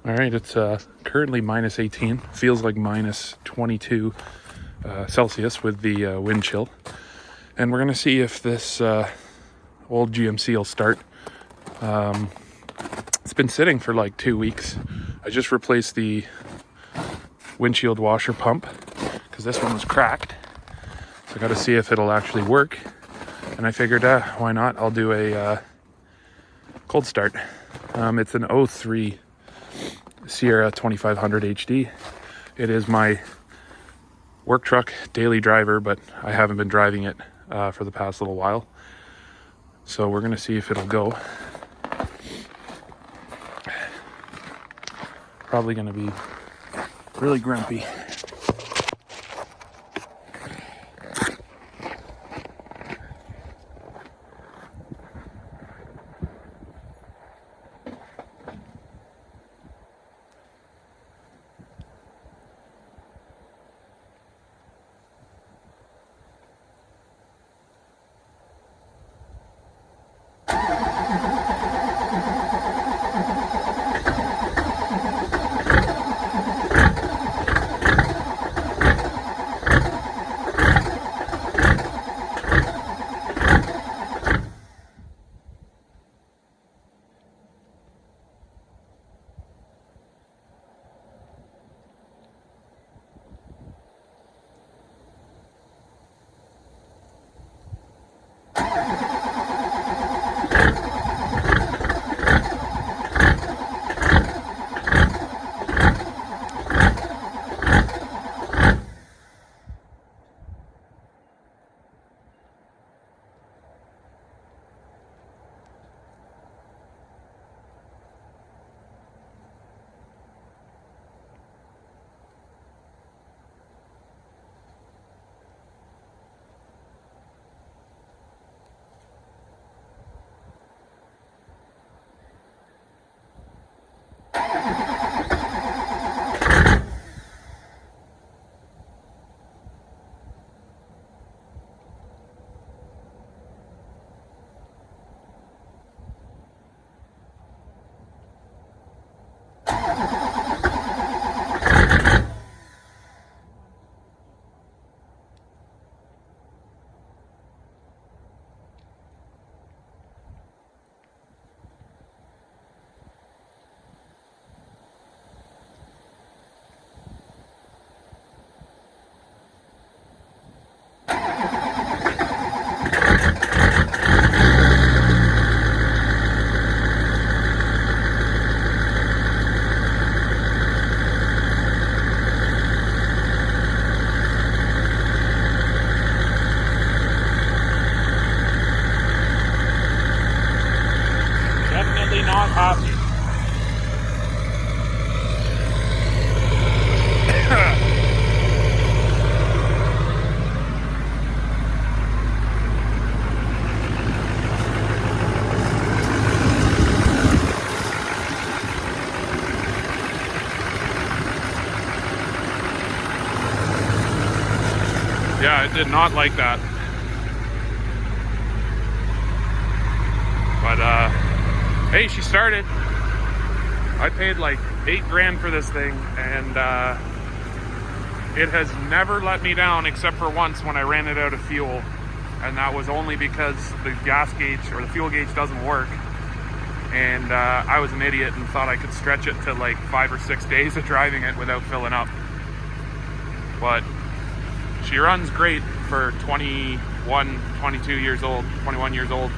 All right, it's currently minus 18. Feels like minus 22 Celsius with the wind chill. And we're going to see if this old GMC will start. It's been sitting for like 2 weeks. I just replaced the windshield washer pump because this one was cracked. So I got to see if it'll actually work. And I figured, why not? I'll do a cold start. It's an 03 Sierra 2500 HD. It is my work truck daily driver, but I haven't been driving it for the past little while. So we're gonna see if it'll go. Probably gonna be really grumpy. Not happy. Yeah, I did not like that. But hey, she started. I paid like $8 for this thing, and it has never let me down except for once when I ran it out of fuel, and that was only because the gas gauge or the fuel gauge doesn't work, and I was an idiot and thought I could stretch it to like 5 or 6 days of driving it without filling up. But she runs great for 21 years old.